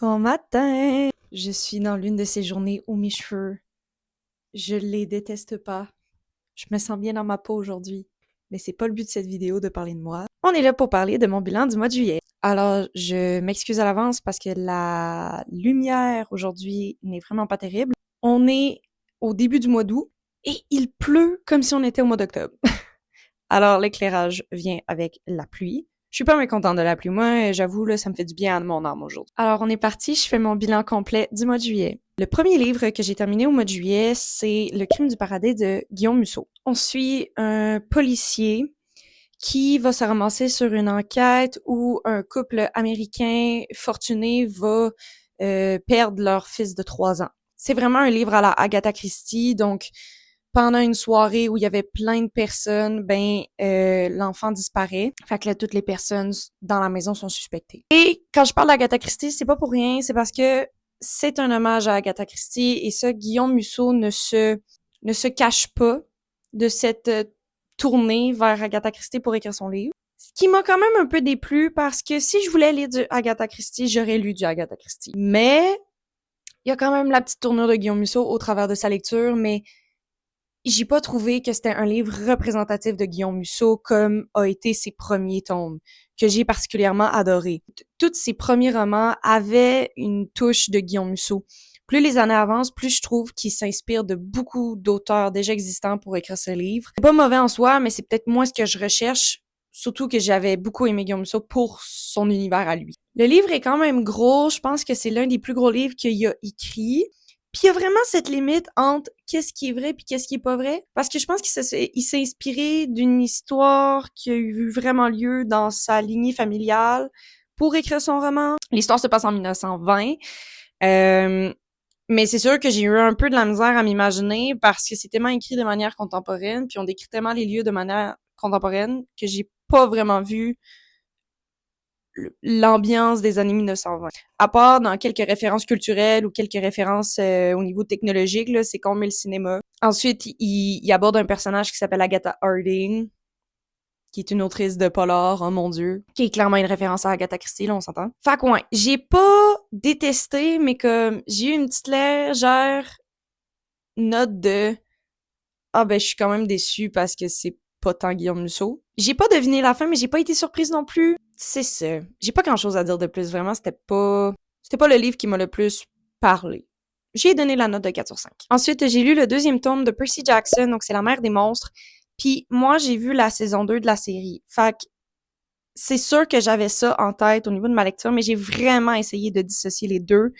Bon matin! Je suis dans l'une de ces journées où mes cheveux, je les déteste pas. Je me sens bien dans ma peau aujourd'hui. Mais c'est pas le but de cette vidéo de parler de moi. On est là pour parler de mon bilan du mois de juillet. Alors, je m'excuse à l'avance parce que la lumière aujourd'hui n'est vraiment pas terrible. On est au début du mois d'août et il pleut comme si on était au mois d'octobre. Alors, l'éclairage vient avec la pluie. Je suis pas mécontente de la pluie. Moi, j'avoue, là, ça me fait du bien à mon âme aujourd'hui. Alors, on est parti. Je fais mon bilan complet du mois de juillet. Le premier livre que j'ai terminé au mois de juillet, c'est Le crime du paradis de Guillaume Musso. On suit un policier qui va se ramasser sur une enquête où un couple américain fortuné va perdre leur fils de 3 ans. C'est vraiment un livre à la Agatha Christie, donc pendant une soirée où il y avait plein de personnes, l'enfant disparaît. Fait que là, toutes les personnes dans la maison sont suspectées. Et quand je parle d'Agatha Christie, c'est pas pour rien, c'est parce que c'est un hommage à Agatha Christie et ça, Guillaume Musso ne se cache pas de cette tournée vers Agatha Christie pour écrire son livre. Ce qui m'a quand même un peu déplu parce que si je voulais lire du Agatha Christie, j'aurais lu du Agatha Christie. Mais il y a quand même la petite tournure de Guillaume Musso au travers de sa lecture, mais j'ai pas trouvé que c'était un livre représentatif de Guillaume Musso comme a été ses premiers tomes, que j'ai particulièrement adoré. Tous ses premiers romans avaient une touche de Guillaume Musso. Plus les années avancent, plus je trouve qu'il s'inspire de beaucoup d'auteurs déjà existants pour écrire ce livre. C'est pas mauvais en soi, mais c'est peut-être moins ce que je recherche, surtout que j'avais beaucoup aimé Guillaume Musso pour son univers à lui. Le livre est quand même gros, je pense que c'est l'un des plus gros livres qu'il a écrit. Puis il y a vraiment cette limite entre qu'est-ce qui est vrai puis qu'est-ce qui est pas vrai. Parce que je pense qu'il s'est inspiré d'une histoire qui a eu vraiment lieu dans sa lignée familiale pour écrire son roman. L'histoire se passe en 1920. Mais c'est sûr que j'ai eu un peu de la misère à m'imaginer parce que c'est tellement écrit de manière contemporaine, puis on décrit tellement les lieux de manière contemporaine que j'ai pas vraiment vu l'ambiance des années 1920. À part dans quelques références culturelles ou quelques références au niveau technologique, là, c'est comme le cinéma. Ensuite, il aborde un personnage qui s'appelle Agatha Harding, qui est une autrice de polar, oh mon dieu, qui est clairement une référence à Agatha Christie, là, on s'entend. Fait que ouais, j'ai pas détesté, mais comme j'ai eu une petite légère note de ah ben je suis quand même déçue parce que c'est pas tant Guillaume Musso. J'ai pas deviné la fin, mais j'ai pas été surprise non plus. C'est ça. J'ai pas grand chose à dire de plus, vraiment, c'était pas le livre qui m'a le plus parlé. J'ai donné la note de 4 sur 5. Ensuite, j'ai lu le deuxième tome de Percy Jackson, donc c'est La mère des monstres. Puis moi, j'ai vu la saison 2 de la série. Fait que c'est sûr que j'avais ça en tête au niveau de ma lecture, mais j'ai vraiment essayé de dissocier les deux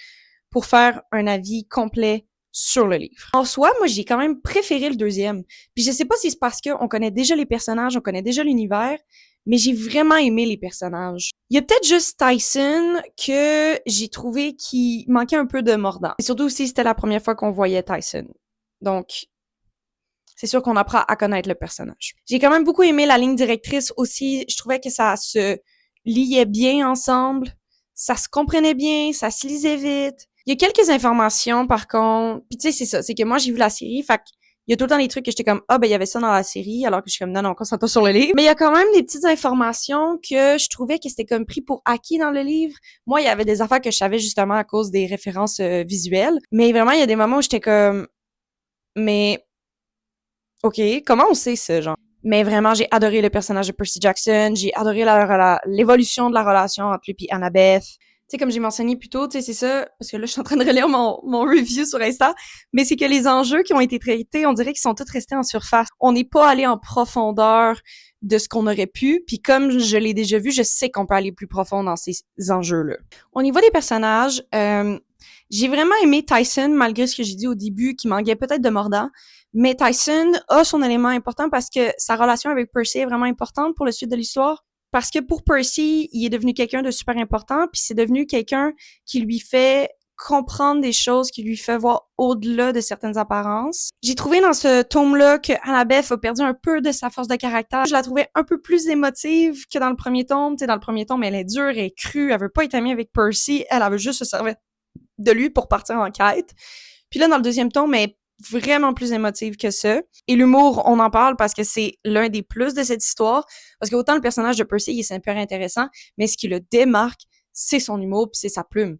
pour faire un avis complet sur le livre. En soi, moi, j'ai quand même préféré le deuxième. Puis je sais pas si c'est parce qu'on connaît déjà les personnages, on connaît déjà l'univers, mais j'ai vraiment aimé les personnages. Il y a peut-être juste Tyson que j'ai trouvé qui manquait un peu de mordant. Et surtout aussi, c'était la première fois qu'on voyait Tyson. Donc, c'est sûr qu'on apprend à connaître le personnage. J'ai quand même beaucoup aimé la ligne directrice aussi. Je trouvais que ça se liait bien ensemble. Ça se comprenait bien, ça se lisait vite. Il y a quelques informations, par contre. Puis tu sais, c'est ça. C'est que moi, j'ai vu la série, fait il y a tout le temps des trucs que j'étais comme, ah, ben, il y avait ça dans la série, alors que je suis comme, non, non, concentre-toi sur le livre. Mais il y a quand même des petites informations que je trouvais que c'était comme pris pour acquis dans le livre. Moi, il y avait des affaires que je savais justement à cause des références visuelles. Mais vraiment, il y a des moments où j'étais comme, mais OK, comment on sait ça, genre? Mais vraiment, j'ai adoré le personnage de Percy Jackson, j'ai adoré l'évolution de la relation entre lui et Annabeth. Tu sais, comme j'ai mentionné plus tôt, tu sais, c'est ça, parce que là, je suis en train de relire mon review sur Insta, mais c'est que les enjeux qui ont été traités, on dirait qu'ils sont tous restés en surface. On n'est pas allé en profondeur de ce qu'on aurait pu, puis comme je l'ai déjà vu, je sais qu'on peut aller plus profond dans ces enjeux-là. Au niveau des personnages, j'ai vraiment aimé Tyson, malgré ce que j'ai dit au début, qui manquait peut-être de mordant. Mais Tyson a son élément important parce que sa relation avec Percy est vraiment importante pour la suite de l'histoire. Parce que pour Percy, il est devenu quelqu'un de super important, puis c'est devenu quelqu'un qui lui fait comprendre des choses, qui lui fait voir au-delà de certaines apparences. J'ai trouvé dans ce tome-là que Annabeth a perdu un peu de sa force de caractère. Je la trouvais un peu plus émotive que dans le premier tome. Tu sais, dans le premier tome, elle est dure, elle est crue, elle veut pas être amie avec Percy, elle veut juste se servir de lui pour partir en quête. Puis là, dans le deuxième tome, elle est vraiment plus émotive que ça. Et l'humour, on en parle parce que c'est l'un des plus de cette histoire. Parce que autant le personnage de Percy, il est super intéressant, mais ce qui le démarque, c'est son humour puis c'est sa plume.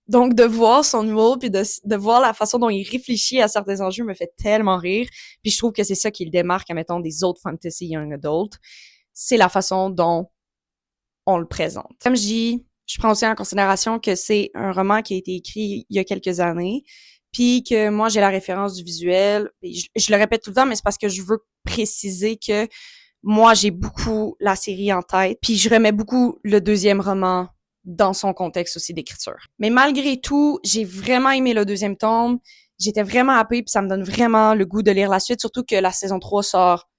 Donc, de voir son humour puis de voir la façon dont il réfléchit à certains enjeux me fait tellement rire. Puis je trouve que c'est ça qui le démarque, admettons, des autres fantasy young adult. C'est la façon dont on le présente. Comme je dis, je prends aussi en considération que c'est un roman qui a été écrit il y a quelques années, puis que moi, j'ai la référence du visuel. Et je le répète tout le temps, mais c'est parce que je veux préciser que moi, j'ai beaucoup la série en tête, puis je remets beaucoup le deuxième roman dans son contexte aussi d'écriture. Mais malgré tout, j'ai vraiment aimé le deuxième tome. J'étais vraiment happée, puis ça me donne vraiment le goût de lire la suite, surtout que la saison 3 sort,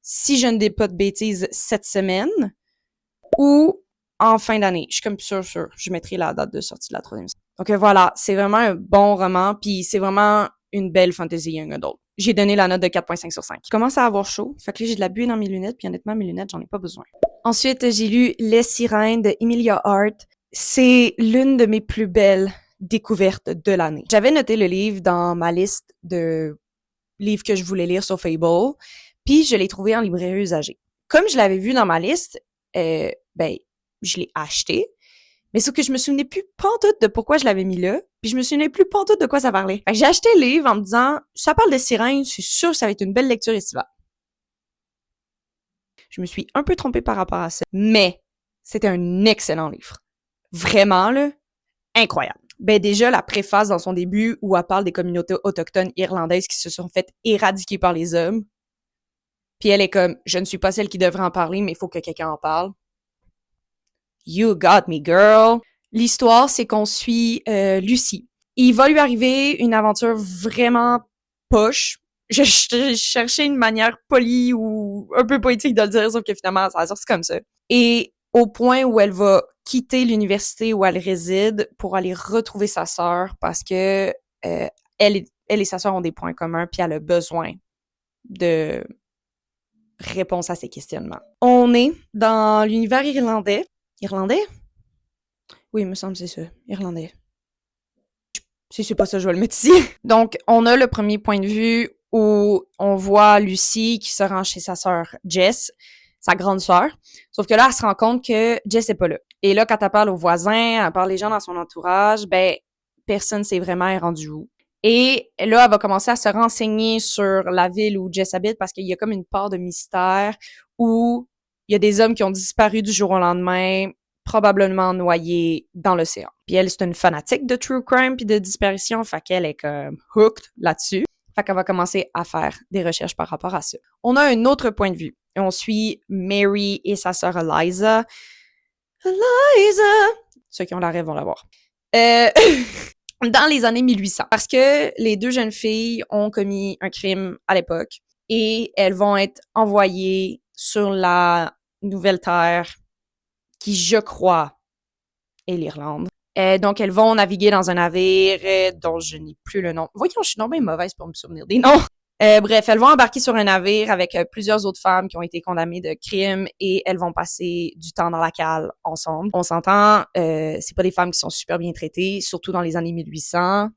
si je ne dis pas de bêtises, cette semaine ou en fin d'année. Je suis comme sûre. Je mettrai la date de sortie de la troisième saison. Donc voilà, c'est vraiment un bon roman, puis c'est vraiment une belle fantasy young adult. J'ai donné la note de 4.5 sur 5. Je commence à avoir chaud, fait que là, j'ai de la buée dans mes lunettes, puis honnêtement, mes lunettes, j'en ai pas besoin. Ensuite, j'ai lu Les Sirènes de Emilia Hart. C'est l'une de mes plus belles découvertes de l'année. J'avais noté le livre dans ma liste de livres que je voulais lire sur Fable, puis je l'ai trouvé en librairie usagée. Comme je l'avais vu dans ma liste, ben, je l'ai acheté, mais sauf que je me souvenais plus pantoute de pourquoi je l'avais mis là, puis je me souvenais plus pantoute de quoi ça parlait. Fait que j'ai acheté le livre en me disant, ça parle de sirènes, je suis sûre que ça va être une belle lecture estivale. Je me suis un peu trompée par rapport à ça, mais c'était un excellent livre. Vraiment, là, incroyable. Ben déjà, la préface dans son début où elle parle des communautés autochtones irlandaises qui se sont faites éradiquer par les hommes. Puis elle est comme, je ne suis pas celle qui devrait en parler, mais il faut que quelqu'un en parle. You got me, girl. L'histoire, c'est qu'on suit Lucie. Il va lui arriver une aventure vraiment poche. Je cherchais une manière polie ou un peu poétique de le dire, sauf que finalement, ça sort comme ça. Et au point où elle va quitter l'université où elle réside pour aller retrouver sa sœur parce que elle et sa sœur ont des points communs, puis elle a besoin de réponse à ces questionnements. On est dans l'univers irlandais. Irlandais? Oui, il me semble que c'est ça. Irlandais. Si c'est pas ça, je vais le mettre ici. Donc, on a le premier point de vue où on voit Lucie qui se rend chez sa sœur Jess, sa grande sœur. Sauf que là, elle se rend compte que Jess est pas là. Et là, quand elle parle aux voisins, elle parle aux gens dans son entourage, ben, personne sait vraiment elle est rendue où. Et là, elle va commencer à se renseigner sur la ville où Jess habite parce qu'il y a comme une part de mystère où il y a des hommes qui ont disparu du jour au lendemain, probablement noyés dans l'océan. Puis elle, c'est une fanatique de true crime puis de disparition, fait qu'elle est comme hooked là-dessus. Fait qu'elle va commencer à faire des recherches par rapport à ça. On a un autre point de vue. On suit Mary et sa sœur Eliza. Eliza! Ceux qui ont la rêve vont la voir. Dans les années 1800. Parce que les deux jeunes filles ont commis un crime à l'époque et elles vont être envoyées sur la nouvelle terre qui, je crois, est l'Irlande. Donc, elles vont naviguer dans un navire dont je n'ai plus le nom. Voyons, je suis non bien mauvaise pour me souvenir des noms. Bref, elles vont embarquer sur un navire avec plusieurs autres femmes qui ont été condamnées de crimes et elles vont passer du temps dans la cale ensemble. On s'entend, c'est pas des femmes qui sont super bien traitées, surtout dans les années 1800.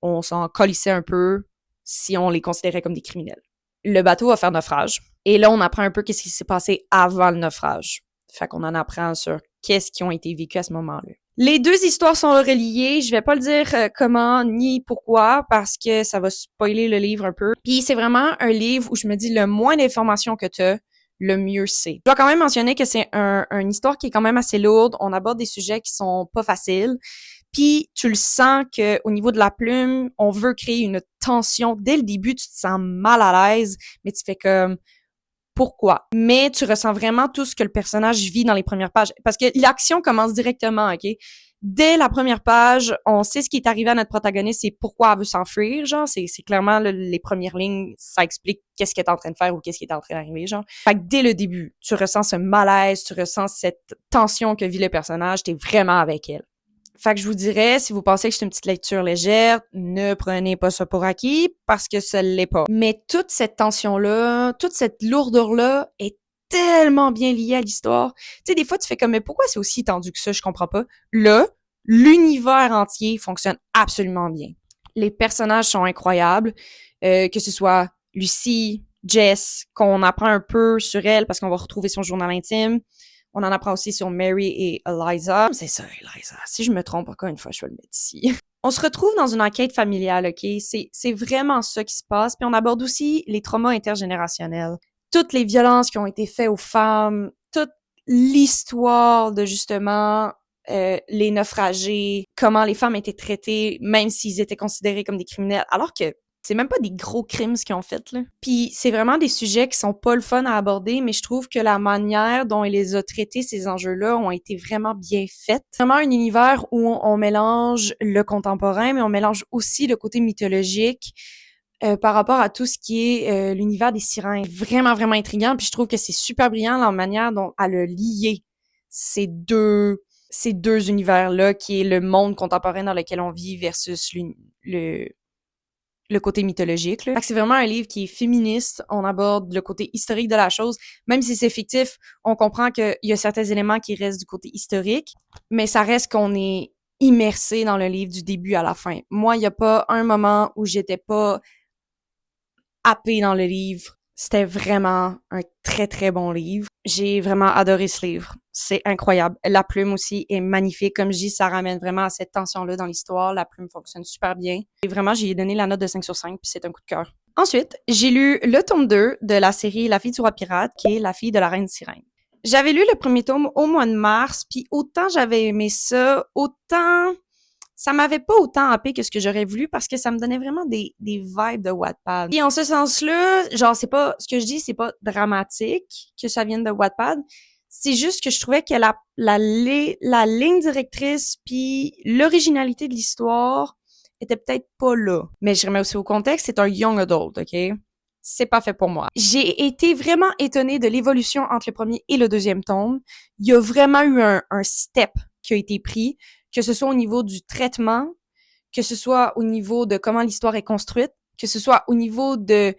On s'en colissait un peu si on les considérait comme des criminels. Le bateau va faire naufrage. Et là, on apprend un peu qu'est-ce qui s'est passé avant le naufrage. Fait qu'on en apprend sur qu'est-ce qui ont été vécu à ce moment-là. Les deux histoires sont reliées. Je vais pas le dire comment ni pourquoi parce que ça va spoiler le livre un peu. Puis c'est vraiment un livre où je me dis le moins d'informations que t'as, le mieux c'est. Je dois quand même mentionner que c'est une histoire qui est quand même assez lourde. On aborde des sujets qui sont pas faciles. Puis tu le sens que au niveau de la plume, on veut créer une tension. Dès le début, tu te sens mal à l'aise, mais tu fais comme pourquoi. Mais tu ressens vraiment tout ce que le personnage vit dans les premières pages. Parce que l'action commence directement, OK? Dès la première page, on sait ce qui est arrivé à notre protagoniste et pourquoi elle veut s'enfuir, genre. C'est clairement les premières lignes, ça explique qu'est-ce qu'elle est en train de faire ou qu'est-ce qui est en train d'arriver, genre. Fait que dès le début, tu ressens ce malaise, tu ressens cette tension que vit le personnage, t'es vraiment avec elle. Fait que je vous dirais, si vous pensez que c'est une petite lecture légère, ne prenez pas ça pour acquis parce que ça l'est pas. Mais toute cette tension-là, toute cette lourdeur-là est tellement bien liée à l'histoire. Tu sais, des fois, tu fais comme, mais pourquoi c'est aussi tendu que ça? Je comprends pas. Là, l'univers entier fonctionne absolument bien. Les personnages sont incroyables, que ce soit Lucie, Jess, qu'on apprend un peu sur elle parce qu'on va retrouver son journal intime. On en apprend aussi sur Mary et Eliza. C'est ça, Eliza. Si je me trompe encore une fois, je vais le mettre ici. On se retrouve dans une enquête familiale, OK? C'est vraiment ça qui se passe. Puis on aborde aussi les traumas intergénérationnels. Toutes les violences qui ont été faites aux femmes, toute l'histoire de justement les naufragés, comment les femmes étaient traitées, même s'ils étaient considérés comme des criminels, alors que c'est même pas des gros crimes ce qu'ils ont fait, là. Puis c'est vraiment des sujets qui sont pas le fun à aborder, mais je trouve que la manière dont il les a traités, ces enjeux-là, ont été vraiment bien faites. Vraiment un univers où on mélange le contemporain, mais on mélange aussi le côté mythologique par rapport à tout ce qui est l'univers des sirènes. Vraiment, vraiment intriguant, puis je trouve que c'est super brillant la manière dont elle a lié ces deux univers-là, qui est le monde contemporain dans lequel on vit versus le côté mythologique. Là. Fait que c'est vraiment un livre qui est féministe. On aborde le côté historique de la chose. Même si c'est fictif, on comprend qu'il y a certains éléments qui restent du côté historique, mais ça reste qu'on est immersé dans le livre du début à la fin. Moi, il n'y a pas un moment où j'étais pas happée dans le livre. C'était vraiment un très, très bon livre. J'ai vraiment adoré ce livre. C'est incroyable. La plume aussi est magnifique. Comme je dis, ça ramène vraiment à cette tension-là dans l'histoire. La plume fonctionne super bien. Et vraiment, j'ai donné la note de 5 sur 5, puis c'est un coup de cœur. Ensuite, j'ai lu le tome 2 de la série La fille du roi pirate, qui est La fille de la reine sirène. J'avais lu le premier tome au mois de mars, puis autant j'avais aimé ça, autant ça m'avait pas autant happé que ce que j'aurais voulu parce que ça me donnait vraiment des vibes de Wattpad. Et en ce sens-là, genre, c'est pas, ce que je dis, c'est pas dramatique que ça vienne de Wattpad. C'est juste que je trouvais que la ligne directrice puis l'originalité de l'histoire était peut-être pas là. Mais je remets aussi au contexte, c'est un young adult, OK? C'est pas fait pour moi. J'ai été vraiment étonnée de l'évolution entre le premier et le deuxième tome. Il y a vraiment eu un step qui a été pris, que ce soit au niveau du traitement, que ce soit au niveau de comment l'histoire est construite, que ce soit au niveau de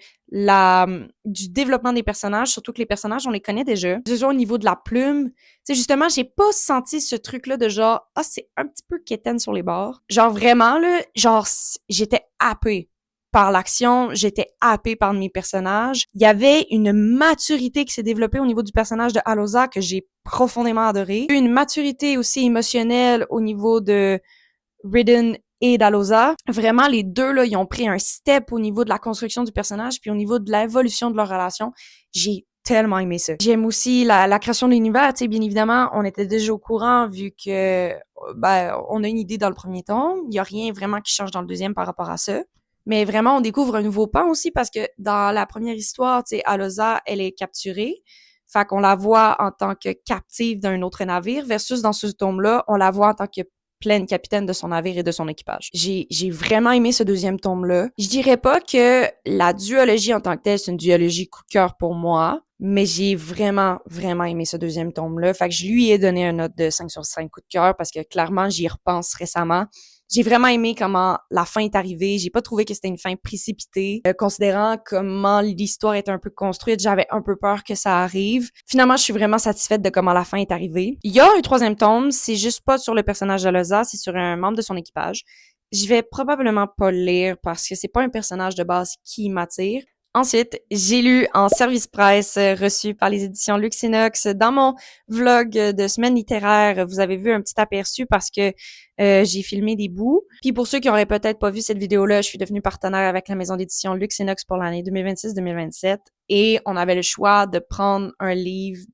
du développement des personnages, surtout que les personnages, on les connaît déjà. Que ce soit au niveau de la plume. Tu sais, justement, j'ai pas senti ce truc-là de genre, ah, c'est un petit peu quétaine sur les bords. Genre, vraiment, là, genre, j'étais happée par l'action, j'étais happée par mes personnages. Il y avait une maturité qui s'est développée au niveau du personnage de Alosa que j'ai profondément adoré. Une maturité aussi émotionnelle au niveau de Ridden et d'Alosa. Vraiment, les deux, là, ils ont pris un step au niveau de la construction du personnage puis au niveau de l'évolution de leur relation. J'ai tellement aimé ça. J'aime aussi la création de l'univers, tu sais, bien évidemment, on était déjà au courant vu que, ben, on a une idée dans le premier tome. Il y a rien vraiment qui change dans le deuxième par rapport à ça. Mais vraiment, on découvre un nouveau pan aussi parce que dans la première histoire, tu sais, Alosa, elle est capturée. Fait qu'on la voit en tant que captive d'un autre navire versus dans ce tome-là, on la voit en tant que pleine capitaine de son navire et de son équipage. J'ai vraiment aimé ce deuxième tome-là. Je dirais pas que la duologie en tant que telle, c'est une duologie coup de cœur pour moi, mais j'ai vraiment, vraiment aimé ce deuxième tome-là. Fait que je lui ai donné une note de 5 sur 5 coup de cœur parce que clairement, j'y repense récemment. J'ai vraiment aimé comment la fin est arrivée. J'ai pas trouvé que c'était une fin précipitée. Considérant comment l'histoire est un peu construite, j'avais un peu peur que ça arrive. Finalement, je suis vraiment satisfaite de comment la fin est arrivée. Il y a un troisième tome, c'est juste pas sur le personnage d'Alosa, c'est sur un membre de son équipage. Je vais probablement pas le lire parce que c'est pas un personnage de base qui m'attire. Ensuite, j'ai lu en service presse reçu par les éditions Luxinox dans mon vlog de semaine littéraire. Vous avez vu un petit aperçu parce que j'ai filmé des bouts. Puis pour ceux qui auraient peut-être pas vu cette vidéo-là, je suis devenue partenaire avec la maison d'édition Luxinox pour l'année 2026-2027 et on avait le choix de prendre un livre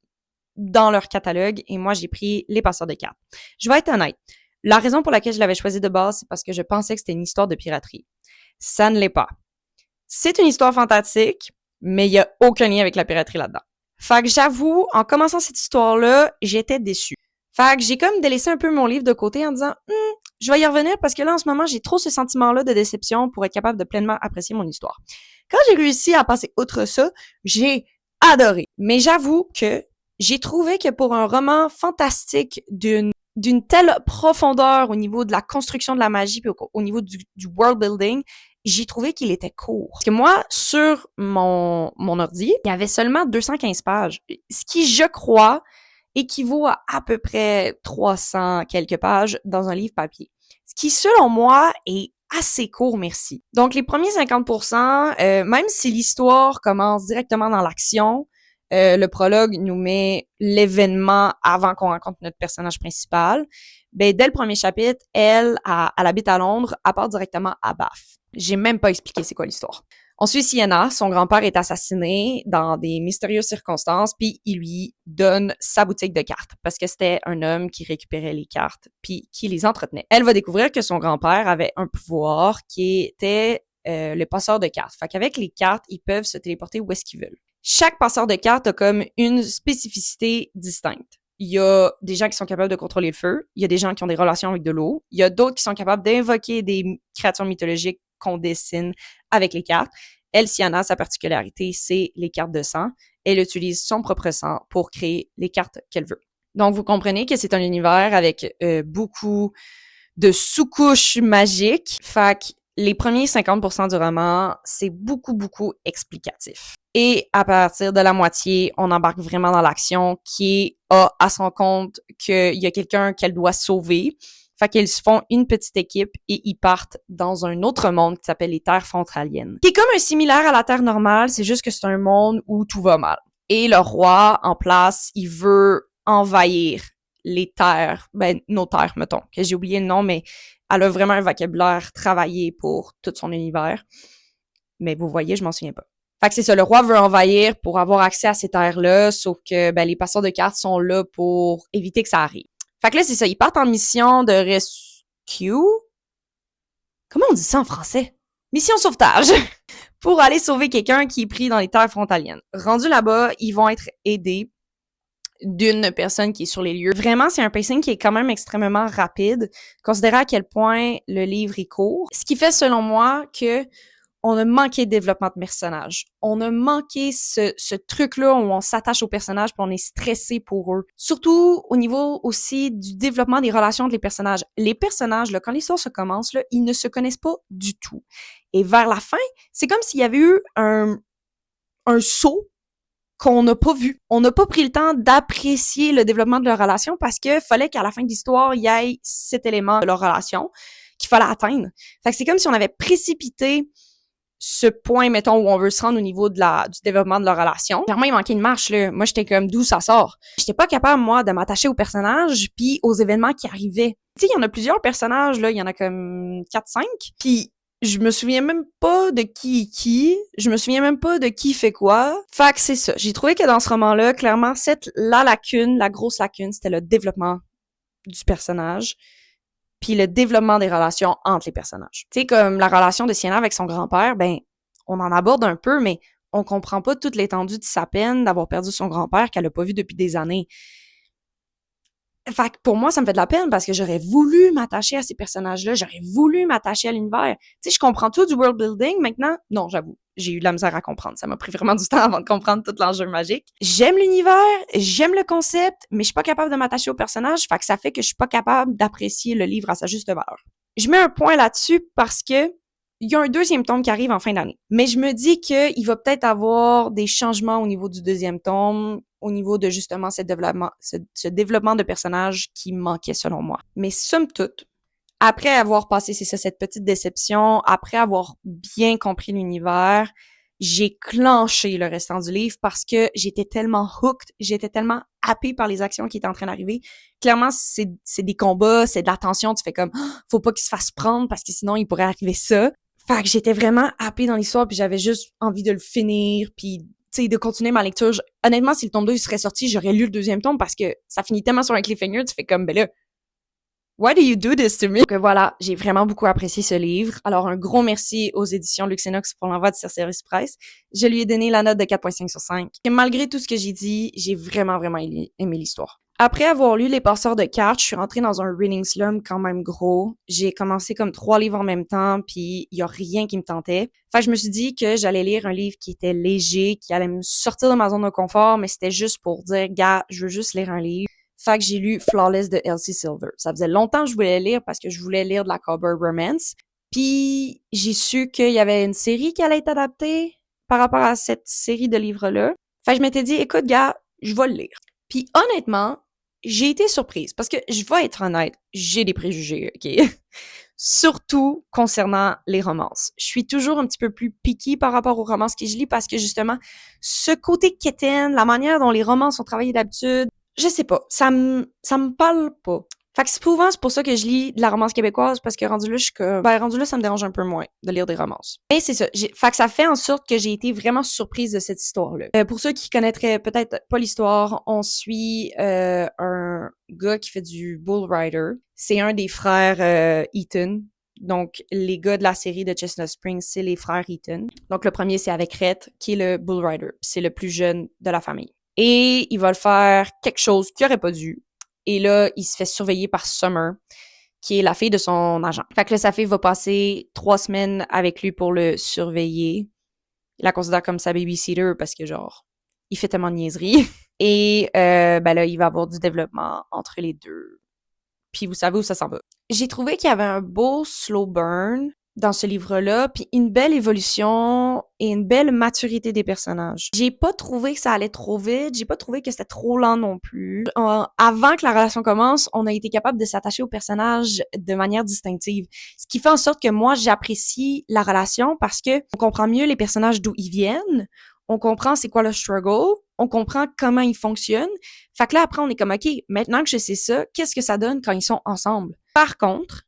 dans leur catalogue et moi j'ai pris Les Passeurs de cartes. Je vais être honnête. La raison pour laquelle je l'avais choisi de base, c'est parce que je pensais que c'était une histoire de piraterie. Ça ne l'est pas. C'est une histoire fantastique, mais il y a aucun lien avec la piraterie là-dedans. Fait que j'avoue, en commençant cette histoire-là, j'étais déçue. Fait que j'ai comme délaissé un peu mon livre de côté en disant je vais y revenir parce que là, en ce moment, j'ai trop ce sentiment-là de déception pour être capable de pleinement apprécier mon histoire. Quand j'ai réussi à passer outre ça, j'ai adoré. Mais j'avoue que j'ai trouvé que pour un roman fantastique d'une telle profondeur au niveau de la construction de la magie puis au niveau du world building, j'ai trouvé qu'il était court. Parce que moi, sur mon ordi, il y avait seulement 215 pages. Ce qui, je crois, équivaut à peu près 300 quelques pages dans un livre papier. Ce qui, selon moi, est assez court, merci. Donc, les premiers 50%, même si l'histoire commence directement dans l'action, le prologue nous met l'événement avant qu'on rencontre notre personnage principal. Ben, dès le premier chapitre, elle habite à Londres, elle part directement à Bath. J'ai même pas expliqué c'est quoi l'histoire. On suit Sienna, son grand-père est assassiné dans des mystérieuses circonstances, puis il lui donne sa boutique de cartes, parce que c'était un homme qui récupérait les cartes, puis qui les entretenait. Elle va découvrir que son grand-père avait un pouvoir qui était le passeur de cartes. Fait qu'avec les cartes, ils peuvent se téléporter où est-ce qu'ils veulent. Chaque passeur de cartes a comme une spécificité distincte. Il y a des gens qui sont capables de contrôler le feu, il y a des gens qui ont des relations avec de l'eau, il y a d'autres qui sont capables d'invoquer des créatures mythologiques qu'on dessine avec les cartes. Elle, Sienna, sa particularité, c'est les cartes de sang. Elle utilise son propre sang pour créer les cartes qu'elle veut. Donc, vous comprenez que c'est un univers avec beaucoup de sous-couches magiques. Fait que les premiers 50% du roman, c'est beaucoup explicatif. Et à partir de la moitié, on embarque vraiment dans l'action qui a à son compte qu'il y a quelqu'un qu'elle doit sauver. Fait qu'ils se font une petite équipe et ils partent dans un autre monde qui s'appelle les Terres frontaliennes. Qui est comme un similaire à la Terre normale, c'est juste que c'est un monde où tout va mal. Et le roi, en place, il veut envahir les terres, ben, nos terres, mettons, que j'ai oublié le nom, mais elle a vraiment un vocabulaire travaillé pour tout son univers. Mais vous voyez, je m'en souviens pas. Fait que c'est ça, le roi veut envahir pour avoir accès à ces terres-là, sauf que ben, les passeurs de cartes sont là pour éviter que ça arrive. Fait que là, c'est ça, ils partent en mission de rescue. Comment on dit ça en français? Mission sauvetage. Pour aller sauver quelqu'un qui est pris dans les terres frontaliennes. Rendu là-bas, ils vont être aidés d'une personne qui est sur les lieux. Vraiment, c'est un pacing qui est quand même extrêmement rapide, considérant à quel point le livre est court. Ce qui fait, selon moi, que on a manqué de développement de personnages. On a manqué ce truc-là où on s'attache aux personnages puis on est stressé pour eux. Surtout au niveau aussi du développement des relations entre les personnages. Les personnages, là, quand l'histoire se commence, là, ils ne se connaissent pas du tout. Et vers la fin, c'est comme s'il y avait eu un saut qu'on n'a pas vu. On n'a pas pris le temps d'apprécier le développement de leur relation parce que fallait qu'à la fin de l'histoire, il y ait cet élément de leur relation qu'il fallait atteindre. Fait que c'est comme si on avait précipité ce point, mettons, où on veut se rendre au niveau du développement de leur relation. Clairement, il manquait une marche, là. Moi, j'étais comme, d'où ça sort? J'étais pas capable, moi, de m'attacher aux personnages puis aux événements qui arrivaient. Tu sais, il y en a plusieurs personnages, là. Il y en a comme 4-5. Puis je me souviens même pas de qui est qui. Je me souviens même pas de qui fait quoi. Fait que c'est ça. J'ai trouvé que dans ce roman-là, clairement, la grosse lacune, c'était le développement du personnage puis le développement des relations entre les personnages. Tu sais, comme la relation de Sienna avec son grand-père, ben, on en aborde un peu, mais on comprend pas toute l'étendue de sa peine d'avoir perdu son grand-père qu'elle a pas vu depuis des années. Fait que pour moi, ça me fait de la peine parce que j'aurais voulu m'attacher à ces personnages-là, j'aurais voulu m'attacher à l'univers. Tu sais, je comprends tout du world building maintenant. Non, j'avoue, j'ai eu de la misère à comprendre. Ça m'a pris vraiment du temps avant de comprendre tout l'enjeu magique. J'aime l'univers, j'aime le concept, mais je suis pas capable de m'attacher aux personnages, fait que ça fait que je suis pas capable d'apprécier le livre à sa juste valeur. Je mets un point là-dessus parce que il y a un deuxième tome qui arrive en fin d'année. Mais je me dis qu'il va peut-être avoir des changements au niveau du deuxième tome, au niveau de justement ce développement de personnages qui manquait selon moi. Mais somme toute, après avoir passé, c'est ça, cette petite déception, après avoir bien compris l'univers, j'ai clenché le restant du livre parce que j'étais tellement hooked, j'étais tellement happée par les actions qui étaient en train d'arriver. Clairement, c'est des combats, c'est de la tension, tu fais comme faut pas qu'il se fasse prendre parce que sinon il pourrait arriver ça. Fait que j'étais vraiment happée dans l'histoire puis j'avais juste envie de le finir puis tu sais de continuer ma lecture. Honnêtement, si le tome 2 serait sorti, j'aurais lu le deuxième tome parce que ça finit tellement sur un cliffhanger, tu fais comme ben là why do you do this to me? Donc voilà, j'ai vraiment beaucoup apprécié ce livre. Alors un gros merci aux éditions Luxenox pour l'envoi de Cerceris Press. Je lui ai donné la note de 4.5 sur 5. Et malgré tout ce que j'ai dit, j'ai vraiment aimé l'histoire. Après avoir lu Les Passeurs de cartes, je suis rentrée dans un reading slum quand même gros. J'ai commencé comme 3 livres en même temps, puis il y a rien qui me tentait. Fait que je me suis dit que j'allais lire un livre qui était léger, qui allait me sortir de ma zone de confort, mais c'était juste pour dire, gars, je veux juste lire un livre. Fait que j'ai lu Flawless de Elsie Silver. Ça faisait longtemps que je voulais lire parce que je voulais lire de la cowboy romance. Puis j'ai su qu'il y avait une série qui allait être adaptée par rapport à cette série de livres-là. Fait que je m'étais dit, écoute, gars, je vais le lire. Puis honnêtement, j'ai été surprise parce que je vais être honnête, j'ai des préjugés, ok? surtout concernant les romances. Je suis toujours un petit peu plus picky par rapport aux romances que je lis parce que justement, ce côté quétaine, la manière dont les romances sont travaillés d'habitude, je sais pas, ça me parle pas. Fait que souvent, c'est pour ça que je lis de la romance québécoise, parce que rendu là, je suis comme, ben, rendu là, ça me dérange un peu moins de lire des romances. Mais c'est ça. Fait que ça fait en sorte que j'ai été vraiment surprise de cette histoire-là. Pour ceux qui connaîtraient peut-être pas l'histoire, on suit un gars qui fait du bull rider. C'est un des frères Eaton. Donc, les gars de la série de Chestnut Springs, c'est les frères Eaton. Donc, le premier, c'est avec Rhett, qui est le bull rider. C'est le plus jeune de la famille. Et il va le faire quelque chose qu'il aurait pas dû. Et là, il se fait surveiller par Summer, qui est la fille de son agent. Fait que là, sa fille va passer 3 semaines avec lui pour le surveiller. Il la considère comme sa babysitter parce que, genre, il fait tellement de niaiseries. Et ben là, il va avoir du développement entre les deux. Puis vous savez où ça s'en va. J'ai trouvé qu'il y avait un beau slow burn dans ce livre-là, puis une belle évolution et une belle maturité des personnages. J'ai pas trouvé que ça allait trop vite, j'ai pas trouvé que c'était trop lent non plus. Avant que la relation commence, on a été capable de s'attacher aux personnages de manière distinctive, ce qui fait en sorte que moi, j'apprécie la relation parce que on comprend mieux les personnages d'où ils viennent, on comprend c'est quoi le struggle, on comprend comment ils fonctionnent. Fait que là, après, on est comme, OK, maintenant que je sais ça, qu'est-ce que ça donne quand ils sont ensemble? Par contre,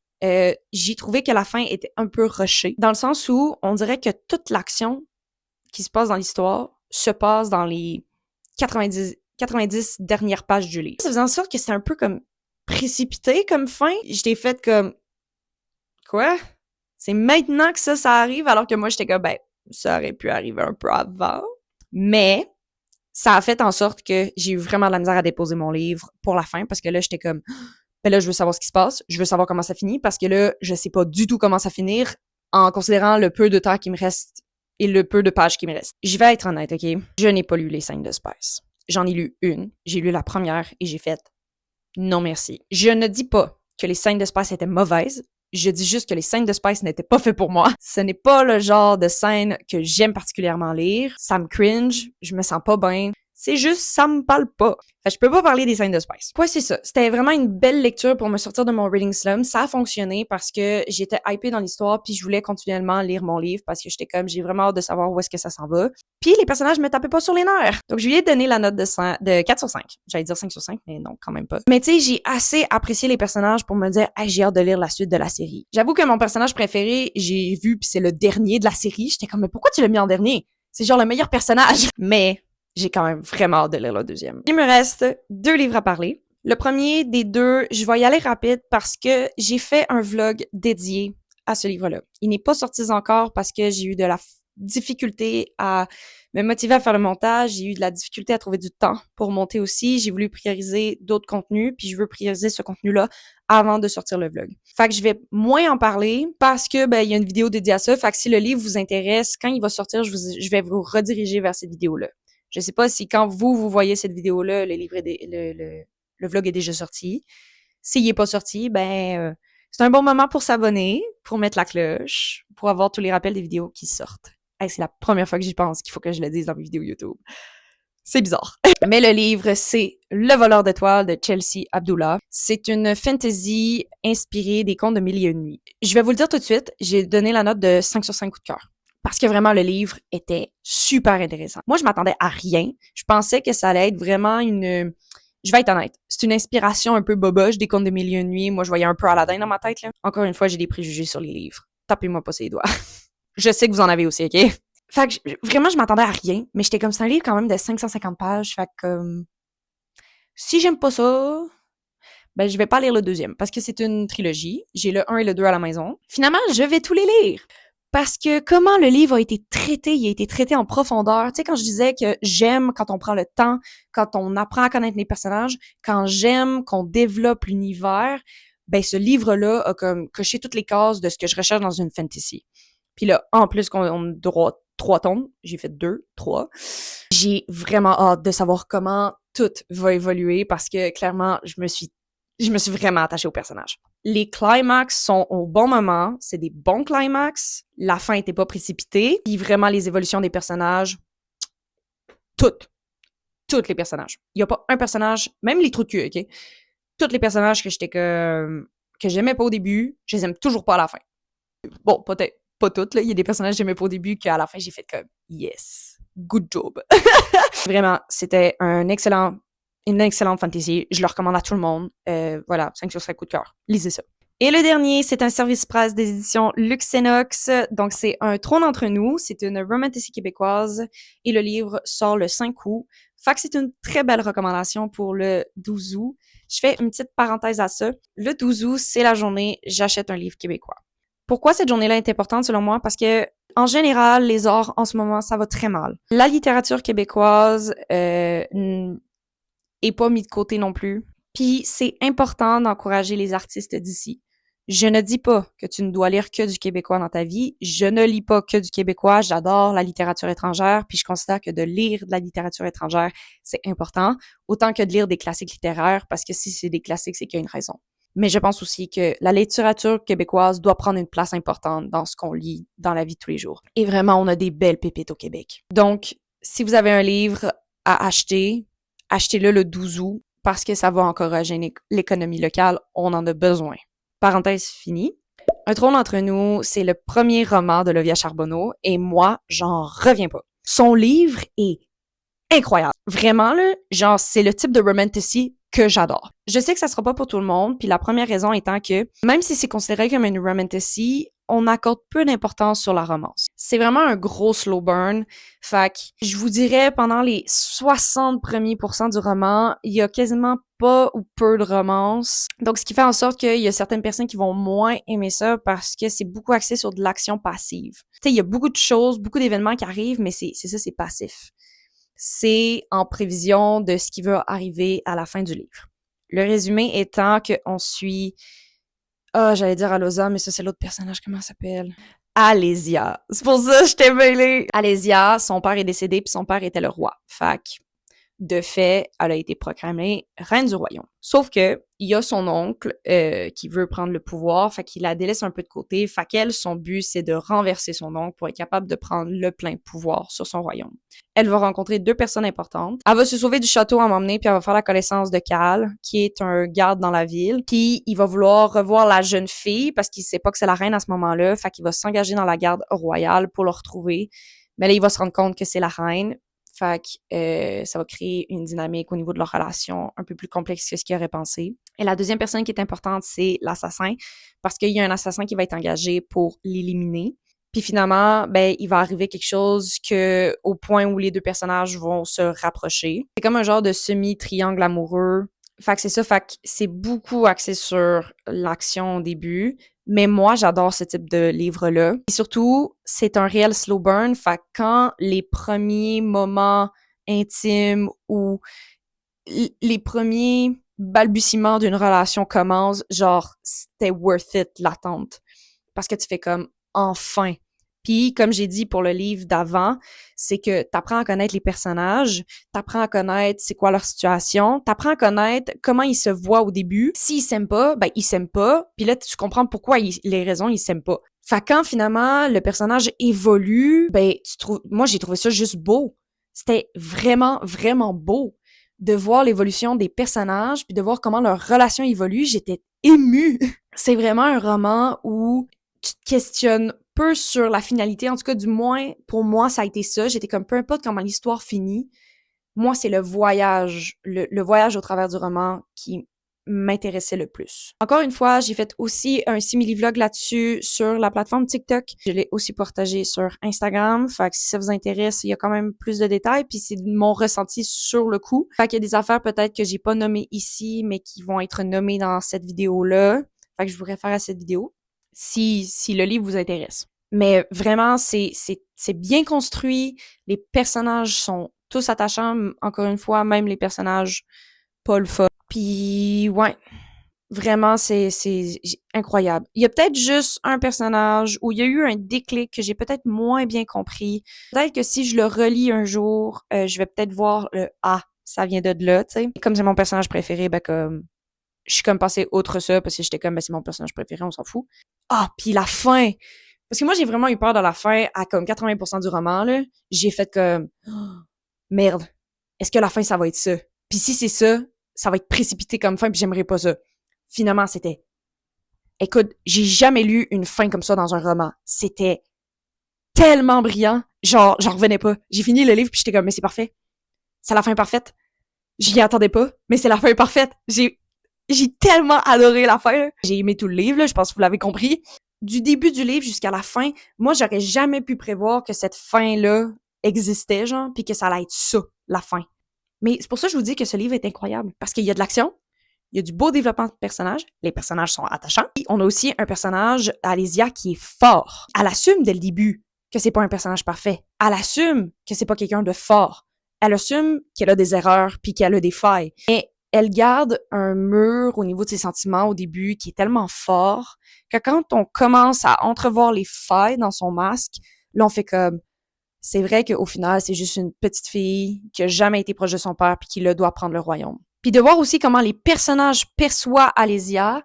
j'ai trouvé que la fin était un peu rushée, dans le sens où on dirait que toute l'action qui se passe dans l'histoire se passe dans les 90 dernières pages du livre. Ça faisait en sorte que c'était un peu comme précipité comme fin. J'étais faite comme, quoi? C'est maintenant que ça arrive, alors que moi, j'étais comme, ben, ça aurait pu arriver un peu avant. Mais ça a fait en sorte que j'ai eu vraiment de la misère à déposer mon livre pour la fin, parce que là, j'étais comme, ben là, je veux savoir ce qui se passe, je veux savoir comment ça finit, parce que là, je sais pas du tout comment ça finir, en considérant le peu de temps qui me reste et le peu de pages qui me restent. Je vais être honnête, OK? Je n'ai pas lu les scènes de Spice. J'en ai lu une, j'ai lu la première et j'ai fait non merci. Je ne dis pas que les scènes de Spice étaient mauvaises, je dis juste que les scènes de Spice n'étaient pas faites pour moi. Ce n'est pas le genre de scène que j'aime particulièrement lire. Ça me cringe, je me sens pas bien. C'est juste, ça me parle pas. Fait que je peux pas parler des scènes de Spice. Ouais, c'est ça. C'était vraiment une belle lecture pour me sortir de mon reading slum. Ça a fonctionné parce que j'étais hypée dans l'histoire puis je voulais continuellement lire mon livre parce que j'étais comme, j'ai vraiment hâte de savoir où est-ce que ça s'en va. Puis les personnages me tapaient pas sur les nerfs. Donc je lui ai donné la note de 4 sur 5. J'allais dire 5 sur 5, mais non, quand même pas. Mais tu sais, j'ai assez apprécié les personnages pour me dire, hey, j'ai hâte de lire la suite de la série. J'avoue que mon personnage préféré, j'ai vu puis c'est le dernier de la série. J'étais comme, mais pourquoi tu l'as mis en dernier? C'est genre le meilleur personnage. Mais j'ai quand même vraiment hâte de lire le deuxième. Il me reste 2 livres à parler. Le premier des 2, je vais y aller rapide parce que j'ai fait un vlog dédié à ce livre-là. Il n'est pas sorti encore parce que j'ai eu de la difficulté à me motiver à faire le montage, j'ai eu de la difficulté à trouver du temps pour monter aussi, j'ai voulu prioriser d'autres contenus, puis je veux prioriser ce contenu-là avant de sortir le vlog. Fait que je vais moins en parler parce que ben il y a une vidéo dédiée à ça, fait que si le livre vous intéresse, quand il va sortir, je vais vous rediriger vers cette vidéo-là. Je sais pas si quand vous voyez cette vidéo-là, le vlog est déjà sorti. S'il est pas sorti, ben c'est un bon moment pour s'abonner, pour mettre la cloche, pour avoir tous les rappels des vidéos qui sortent. Hey, c'est la première fois que j'y pense qu'il faut que je le dise dans mes vidéos YouTube. C'est bizarre. Mais le livre, c'est Le voleur d'étoiles de Chelsea Abdullah. C'est une fantasy inspirée des contes de Mille et une nuits. Je vais vous le dire tout de suite, j'ai donné la note de 5 sur 5 coups de cœur. Parce que vraiment, le livre était super intéressant. Moi, je m'attendais à rien. Je pensais que ça allait être vraiment une... Je vais être honnête, c'est une inspiration un peu boboche des contes de Mille et une nuits. Moi, je voyais un peu Aladdin dans ma tête, là. Encore une fois, j'ai des préjugés sur les livres. Tapez-moi pas ses doigts. Je sais que vous en avez aussi, OK? Fait que vraiment, je m'attendais à rien, mais j'étais comme, c'est un livre quand même de 550 pages, fait que si j'aime pas ça, ben je vais pas lire le deuxième, parce que c'est une trilogie. J'ai le 1 et le 2 à la maison. Finalement, je vais tous les lire. Parce que comment le livre a été traité, il a été traité en profondeur. Tu sais, quand je disais que j'aime quand on prend le temps, quand on apprend à connaître les personnages, quand j'aime qu'on développe l'univers, ben ce livre-là a comme coché toutes les cases de ce que je recherche dans une fantasy. Puis là, en plus qu'on a droit 3 tomes, j'ai fait 2, 3. J'ai vraiment hâte de savoir comment tout va évoluer parce que clairement, je me suis vraiment attachée au personnage. Les climax sont au bon moment, c'est des bons climax, la fin était pas précipitée, puis vraiment les évolutions des personnages, toutes les personnages. Il y a pas un personnage, même les trous de cul, OK? Tous les personnages que j'étais comme que j'aimais pas au début, je les aime toujours pas à la fin. Bon, peut-être pas toutes, là. Il y a des personnages que j'aimais pas au début qu'à la fin, j'ai fait comme « Yes, good job! » Vraiment, c'était une excellente fantasy. Je le recommande à tout le monde. Voilà, 5 sur 5 coup de cœur. Lisez ça. Et le dernier, c'est un service presse des éditions Luxenox. Donc, c'est Un trône entre nous. C'est une romantasy québécoise. Et le livre sort le 5 août. Fait que c'est une très belle recommandation pour le 12 août. Je fais une petite parenthèse à ça. Le 12 août, c'est la journée J'achète un livre québécois. Pourquoi cette journée-là est importante selon moi? Parce que en général, les arts en ce moment, ça va très mal. La littérature québécoise est pas mise de côté non plus. Puis c'est important d'encourager les artistes d'ici. Je ne dis pas que tu ne dois lire que du québécois dans ta vie. Je ne lis pas que du québécois. J'adore la littérature étrangère. Puis je considère que de lire de la littérature étrangère, c'est important. Autant que de lire des classiques littéraires, parce que si c'est des classiques, c'est qu'il y a une raison. Mais je pense aussi que la littérature québécoise doit prendre une place importante dans ce qu'on lit dans la vie de tous les jours. Et vraiment, on a des belles pépites au Québec. Donc, si vous avez un livre à acheter, achetez-le le 12 août parce que ça va encourager l'économie locale. On en a besoin. Parenthèse finie. Un trône entre nous, c'est le premier roman de Lovia Charbonneau et moi, j'en reviens pas. Son livre est incroyable. Vraiment, là, genre, c'est le type de romantasy que j'adore. Je sais que ça sera pas pour tout le monde, puis la première raison étant que, même si c'est considéré comme une romantasy, on accorde peu d'importance sur la romance. C'est vraiment un gros slow burn. Fait que, je vous dirais, pendant les 60 premiers pourcents du roman, il y a quasiment pas ou peu de romance. Donc, ce qui fait en sorte qu'il y a certaines personnes qui vont moins aimer ça parce que c'est beaucoup axé sur de l'action passive. Tu sais, il y a beaucoup de choses, beaucoup d'événements qui arrivent, mais c'est ça, c'est passif. C'est en prévision de ce qui va arriver à la fin du livre. Le résumé étant qu'on suit... j'allais dire Alosa, mais ça, c'est l'autre personnage. Comment elle s'appelle? Alésia. C'est pour ça que je t'ai mêlée. Alésia, son père est décédé, puis son père était le roi. Fait que, de fait, elle a été proclamée reine du royaume. Sauf que, il y a son oncle qui veut prendre le pouvoir, fait qu'il la délaisse un peu de côté. Fait qu'elle, son but, c'est de renverser son oncle pour être capable de prendre le plein pouvoir sur son royaume. Elle va rencontrer 2 personnes importantes. Elle va se sauver du château à m'emmener, puis elle va faire la connaissance de Cal, qui est un garde dans la ville. Puis il va vouloir revoir la jeune fille, parce qu'il sait pas que c'est la reine à ce moment-là, fait qu'il va s'engager dans la garde royale pour le retrouver. Mais là, il va se rendre compte que c'est la reine. Fait que ça va créer une dynamique au niveau de leur relation un peu plus complexe que ce qu'il aurait pensé. Et la deuxième personne qui est importante, c'est l'assassin, parce qu'il y a un assassin qui va être engagé pour l'éliminer. Puis finalement, ben, il va arriver quelque chose que, au point où les 2 personnages vont se rapprocher. C'est comme un genre de semi-triangle amoureux. Fait que c'est ça, fait que c'est beaucoup axé sur l'action au début. Mais moi, j'adore ce type de livre-là. Et surtout, c'est un réel slow burn. Fait que quand les premiers moments intimes ou les premiers balbutiements d'une relation commencent, genre, c'était worth it, l'attente. Parce que tu fais comme, enfin. Puis, comme j'ai dit pour le livre d'avant, c'est que t'apprends à connaître les personnages, t'apprends à connaître c'est quoi leur situation, t'apprends à connaître comment ils se voient au début. S'ils s'aiment pas, ben ils s'aiment pas. Puis là, tu comprends pourquoi les raisons ils s'aiment pas. Fait quand finalement le personnage évolue, ben moi j'ai trouvé ça juste beau. C'était vraiment vraiment beau de voir l'évolution des personnages puis de voir comment leur relation évolue. J'étais émue. C'est vraiment un roman où tu te questionnes peu sur la finalité. En tout cas, du moins, pour moi, ça a été ça. J'étais comme, peu importe comment l'histoire finit, moi, c'est le voyage, le voyage au travers du roman qui m'intéressait le plus. Encore une fois, j'ai fait aussi un simili-vlog là-dessus sur la plateforme TikTok. Je l'ai aussi partagé sur Instagram. Fait que si ça vous intéresse, il y a quand même plus de détails. Puis c'est mon ressenti sur le coup. Fait qu'il y a des affaires peut-être que j'ai pas nommées ici, mais qui vont être nommées dans cette vidéo-là. Fait que je vous réfère à cette vidéo si le livre vous intéresse. Mais vraiment, c'est bien construit. Les personnages sont tous attachants. Encore une fois, même les personnages pas le fun. Puis, ouais, vraiment, c'est incroyable. Il y a peut-être juste un personnage où il y a eu un déclic que j'ai peut-être moins bien compris. Peut-être que si je le relis un jour, je vais peut-être voir le « Ah, ça vient de là », tu sais. Comme c'est mon personnage préféré, ben comme... Je suis comme passée outre ça parce que j'étais comme, ben c'est mon personnage préféré, on s'en fout. Ah, puis la fin! Parce que moi, j'ai vraiment eu peur de la fin à comme 80% du roman, là. J'ai fait comme, oh, merde, est-ce que la fin, ça va être ça? Puis si c'est ça, ça va être précipité comme fin, puis j'aimerais pas ça. Finalement, c'était Écoute, j'ai jamais lu une fin comme ça dans un roman. C'était tellement brillant. Genre, j'en revenais pas. J'ai fini le livre puis j'étais comme, mais c'est parfait. C'est la fin parfaite. J'y attendais pas, mais c'est la fin parfaite. J'ai tellement adoré la fin, là. J'ai aimé tout le livre, là, je pense que vous l'avez compris. Du début du livre jusqu'à la fin, moi, j'aurais jamais pu prévoir que cette fin-là existait, genre, puis que ça allait être ça, la fin. Mais c'est pour ça que je vous dis que ce livre est incroyable. Parce qu'il y a de l'action, il y a du beau développement de personnages, les personnages sont attachants. Et on a aussi un personnage, Alésia, qui est fort. Elle assume dès le début que c'est pas un personnage parfait. Elle assume que c'est pas quelqu'un de fort. Elle assume qu'elle a des erreurs puis qu'elle a des failles. Et elle garde un mur au niveau de ses sentiments au début qui est tellement fort que quand on commence à entrevoir les failles dans son masque, là on fait comme c'est vrai qu'au final c'est juste une petite fille qui a jamais été proche de son père puis qui le doit prendre le royaume. Puis de voir aussi comment les personnages perçoivent Alésia,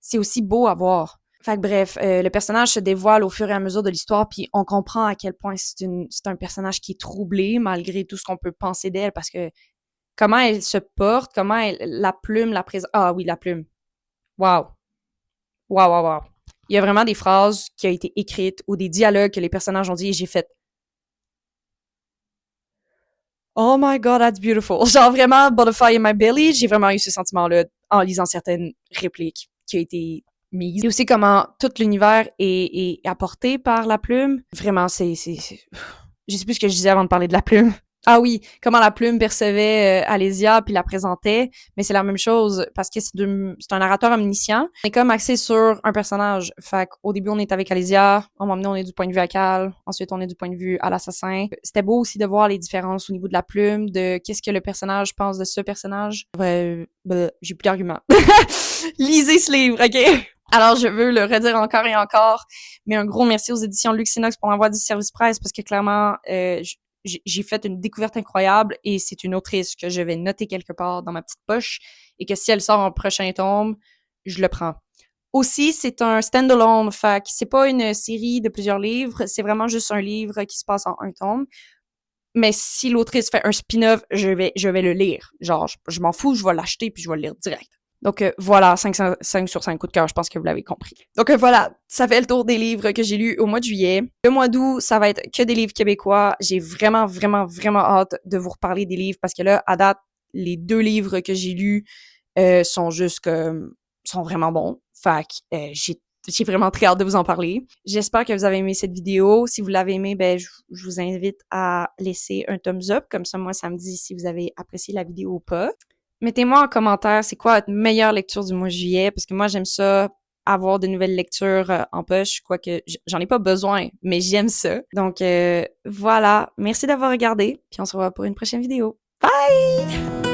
c'est aussi beau à voir. Fait que bref, le personnage se dévoile au fur et à mesure de l'histoire, puis on comprend à quel point c'est un personnage qui est troublé malgré tout ce qu'on peut penser d'elle, parce que comment elle se porte, comment elle, la plume, la présence... Ah oui, la plume. Wow. Wow, wow, wow. Il y a vraiment des phrases qui ont été écrites ou des dialogues que les personnages ont dit et j'ai fait Oh my god, that's beautiful. Genre vraiment, butterfly in my belly, j'ai vraiment eu ce sentiment-là en lisant certaines répliques qui ont été mises. Et aussi comment tout l'univers est apporté par la plume. Vraiment, je sais plus ce que je disais avant de parler de la plume. Ah oui, comment la plume percevait Alésia puis la présentait, mais c'est la même chose parce que c'est un narrateur omniscient. On est comme axé sur un personnage. Fait qu'au début, on est avec Alésia, à un moment donné, on est du point de vue à Cal, ensuite on est du point de vue à l'assassin. C'était beau aussi de voir les différences au niveau de la plume, de qu'est-ce que le personnage pense de ce personnage. J'ai plus d'arguments. Lisez ce livre, ok? Alors, je veux le redire encore et encore, mais un gros merci aux éditions Luxinox pour m'envoyer du service presse parce que clairement, j'ai fait une découverte incroyable et c'est une autrice que je vais noter quelque part dans ma petite poche et que si elle sort en prochain tome, je le prends. Aussi, c'est un stand-alone, fait que c'est pas une série de plusieurs livres, c'est vraiment juste un livre qui se passe en un tome. Mais si l'autrice fait un spin-off, je vais le lire. Genre, je m'en fous, je vais l'acheter puis je vais le lire direct. Donc voilà, 5 sur 5 coups de cœur, je pense que vous l'avez compris. Donc voilà, ça fait le tour des livres que j'ai lus au mois de juillet. Le mois d'août, ça va être que des livres québécois. J'ai vraiment, vraiment, vraiment hâte de vous reparler des livres parce que là, à date, les 2 livres que j'ai lus sont juste comme... sont vraiment bons. Fait que j'ai vraiment très hâte de vous en parler. J'espère que vous avez aimé cette vidéo. Si vous l'avez aimé, ben je vous invite à laisser un thumbs up. Comme ça, moi, ça me dit si vous avez apprécié la vidéo ou pas. Mettez-moi en commentaire c'est quoi votre meilleure lecture du mois de juillet, parce que moi, j'aime ça, avoir de nouvelles lectures en poche, quoique j'en ai pas besoin, mais j'aime ça. Donc voilà, merci d'avoir regardé, puis on se revoit pour une prochaine vidéo. Bye!